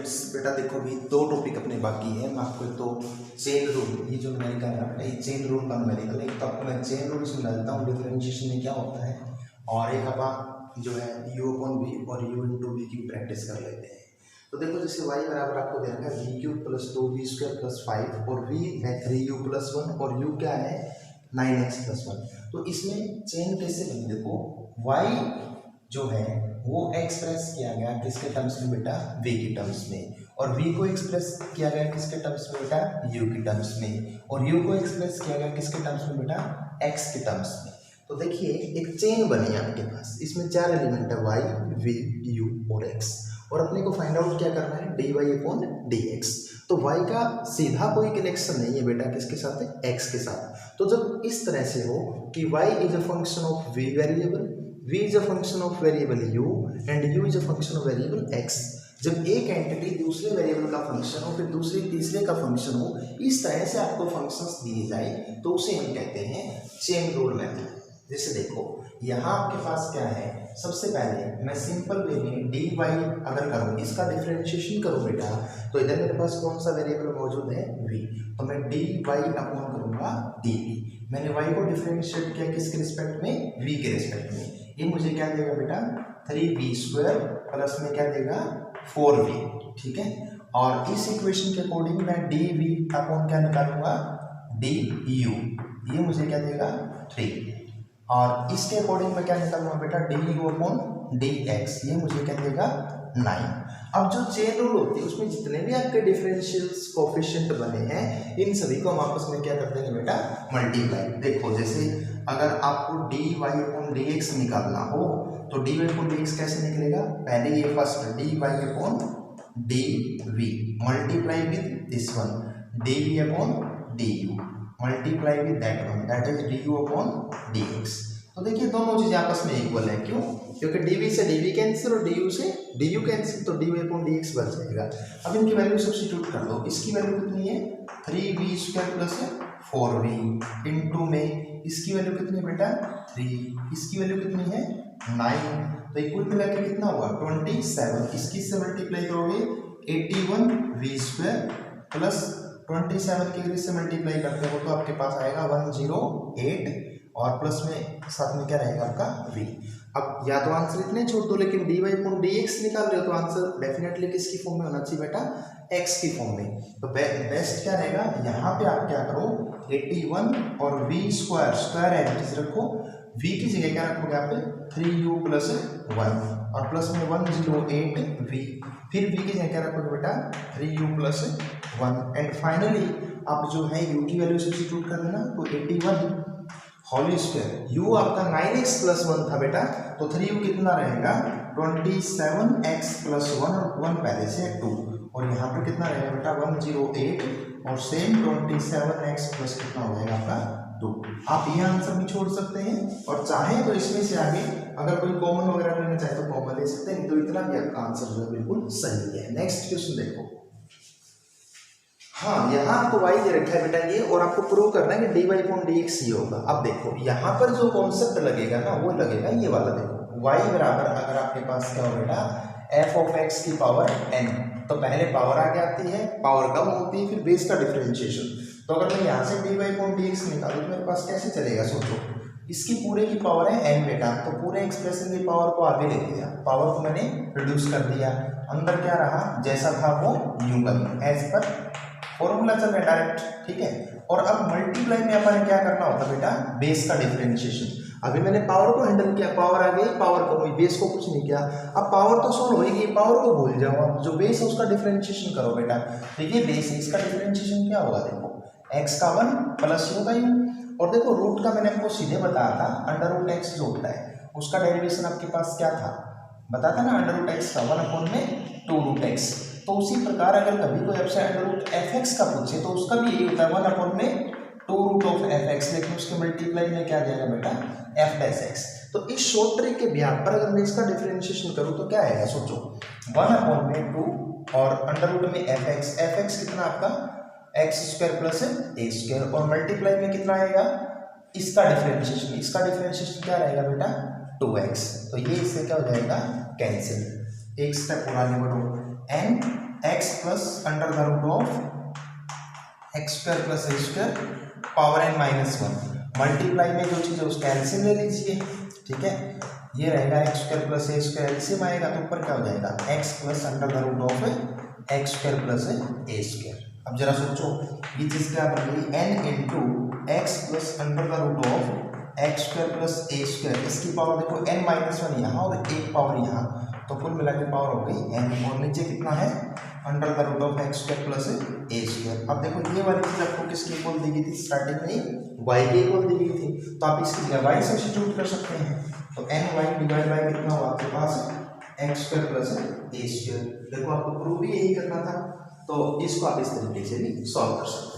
Students, बेटा देखो अभी दो टॉपिक अपने बाकी है। मैं आपको तो चेन रूल, ये जो न्यूमेरिकल है बेटा, ये चेन रूल का न्यूमेरिकल है। तो आपको मैं चेन रूल समझा देता हूँ डिफरेंशिएशन में क्या होता है, और एक आप जो है u अपॉन v और u इंटू वी की प्रैक्टिस कर लेते हैं। तो देखो जैसे y बराबर आपको दे रखा है we cube plus 2v² plus 5 और v है 3u प्लस 1 और u क्या है 9x प्लस 1। तो इसमें चेन कैसे बनी, देखो y जो है वो एक्सप्रेस किया गया किसके टर्म्स में बेटा, v की टर्म्स में, और v को एक्सप्रेस किया गया किसके टर्म्स में बेटा, u की टर्म्स में, और u को एक्सप्रेस किया गया किसके टर्म्स में बेटा, x के टर्म्स में। तो देखिए एक चेन बनी है आपके पास, इसमें चार एलिमेंट है y, v, u और x, और अपने को फाइंड आउट क्या करना है dy अपॉन dx। तो y का सीधा कोई कनेक्शन नहीं है बेटा किसके साथ है, x के साथ। तो जब इस तरह से हो कि y is a function of v variable, v is a function of variable u and u is a function of variable x। जब एक एंटिटी दूसरे वेरिएबल का फंक्शन हो फिर दूसरे तीसरे का फंक्शन हो, इस तरह से आपको फंक्शंस दिए जाए तो उसे हम कहते हैं चेन रूल मेथड। जैसे देखो यहाँ आपके पास क्या है, सबसे पहले मैं सिंपल वे में dy अगर करूँ, इसका डिफरेंशिएशन करूँ बेटा, तो इधर मेरे पास कौन सा वेरिएबल मौजूद है v, तो मैं dy अपॉन करूँगा dv। मैंने y को डिफरेंशिएट किया किसके रिस्पेक्ट में, v के रिस्पेक्ट में। ये मुझे क्या देगा बेटा 3v² प्लस में क्या देगा 4v, ठीक है। और इस इक्वेशन के अकॉर्डिंग मैं dv अपॉन क्या निकालूंगा du, ये मुझे क्या देगा 3, और इसके अकॉर्डिंग मैं क्या निकालूंगा बेटा du अपॉन dx, ये मुझे क्या देगा 9। अब जो चेन रूल होती है उसमें जितने भी आपके डिफरेंशियल्स कोफिशिएंट बने हैं इन सभी को हम आपस में क्या कर देंगे बेटा मल्टीप्लाई। देखो जैसे अगर आपको dy अपॉन dx निकालना हो तो dy अपॉन dx कैसे निकलेगा, पहले ये first dy upon dv multiply with this one dv upon du multiply with that one that is du upon dx। तो देखिए दोनों चीजें आपस में इक्वल है, क्यों, क्योंकि dv से dv कैंसिल और du से du कैंसिल, तो dy अपॉन dx बच जाएगा। अब इनकी वैल्यू सब्स्टिट्यूट कर दो, इसकी वैल्यू कितनी है 3v² प्लस 4v इंटू में इसकी वैल्यू कितनी है बेटा 3, इसकी वैल्यू कितनी है 9, तो इक्वल मिला के कितना हुआ 27। इसकी से मल्टीप्लाई करोगे 81v² प्लस 27 के से मल्टीप्लाई करते हो तो आपके पास आएगा 108 और प्लस में साथ में क्या रहेगा आपका v। अब या तो आंसर इतने छोड़ दो, लेकिन dy अपॉन dx निकाल रहे हो तो आंसर डेफिनेटली किसकी फॉर्म में होना चाहिए बेटा x की फॉर्म में। तो बेस्ट क्या रहेगा, यहाँ पे आप क्या करो 81 और v² एज रखो, v की जगह क्या रखोगे आप 3u प्लस 1 और प्लस में 108v, फिर v की जगह क्या रखोगे बेटा 3u प्लस 1 एंड फाइनली आप जो है u की वैल्यू सब्स्टिट्यूट कर देना, तो 81 होल स्क्वायर u आपका 9x प्लस 1 था बेटा, तो 3u कितना रहेगा 27x प्लस 1 पहले से 2, और यहाँ पे कितना रहेगा बेटा 108 और सेम 27x प्लस कितना हो जाएगा आपका 2। आप ये आंसर भी छोड़ सकते हैं और चाहे तो इसमें से आगे अगर कोई कॉमन वगैरह लेना चाहे तो कॉमन ले सकते हैं, तो इतना भी आपका आंसर जो है बिल्कुल सही है। नेक्स्ट क्वेश्चन देखो, हाँ यहाँ आपको y दे रखा है बेटा ये, और आपको प्रूव करना है कि dy अपॉन dx ये होगा। अब देखो यहाँ पर जो कॉन्सेप्ट लगेगा ना वो लगेगा ये वाला, देखो y बराबर अगर आपके पास क्या हो बेटा f ऑफ x की पावर n, तो पहले पावर आगे आती है, पावर कम होती है, फिर बेस का डिफरेंशिएशन। तो अगर मैं यहाँ से dy अपॉन dx निकालूँ तो मेरे पास कैसे चलेगा, सोचो इसकी पूरे की पावर है n बेटा, तो पूरे एक्सप्रेशन की पावर को आगे ले लिया, पावर को मैंने रिड्यूस कर दिया, अंदर क्या रहा जैसा था वो यूं बनी एज पर फॉर्मूला चल रहा है डायरेक्ट, ठीक है। और अब मल्टीप्लाई में अपन क्या करना होता है बेटा बेस का डिफरेंशिएशन। अभी मैंने पावर को हैंडल किया, पावर आ गई, पावर कम हुई, बेस को कुछ नहीं किया। अब पावर तो सोल्व होगी, पावर को भूल जाओ, अब जो बेस है उसका डिफरेंशिएशन करो बेटा। देखिए बेस है, इसका डिफरेंशिएशन क्या होगा, देखो x का 1 प्लस u का u, और देखो रूट का मैंने आपको सीधे बताया था अंडर रूट x जो होता है उसका डेरिवेशन आपके पास क्या था, बताता ना अंडर रूट x का 1 अपॉन में 2 रूट x। तो उसी प्रकार अगर कभी कोई आपसे अंडर रूट fx का पूछे तो उसका भी यही होता है 1 अपॉन में 2 रूट ऑफ fx, लेकिन उसके मल्टीप्लाई में क्या जाएगा बेटा f डैश x। तो इस शॉर्ट ट्रिक के बिहार पर अगर मैं इसका डिफरेंशिएशन करूँ तो क्या आएगा, सोचो 1 अपॉन में 2 और अंडर रूट में fx कितना आपका x² प्लस a² और मल्टीप्लाई में कितना आएगा इसका डिफरेंशिएशन क्या रहेगा बेटा 2x। तो ये इससे क्या हो जाएगा कैंसिल, एक स्टेप और आगे बढ़ो n x plus under the root of x square plus a square power n minus one. Multiply में जो चीज़ है उसका एलसीएम ले लीजिए, ठीक है। ये रहेगा x square plus a square, LCM आएगा तो ऊपर क्या हो जाएगा x plus under the root of x square plus a square. अब जरा सोचो ये चीज़ क्या बन गई n into x plus under the root of x square plus a square. इसकी पावर देखो n माइनस वन यहाँ और एक पावर यहाँ, तो कुल मिला के पावर हो गई n। और नीचे कितना है under the root of x square plus a square. अब देखो ये वाली चीज आपको किसकी इक्वल दी गई थी स्टार्टिंग में, y के इक्वल दी गई थी, तो आप इसकी जगह y सब्स्टिट्यूट कर सकते हैं। तो ny डिवाइड बाय कितना हुआ आपके पास x square plus a square. देखो आपको प्रूव भी यही करना था, तो इसको आप इस तरीके से भी सॉल्व कर सकते हैं।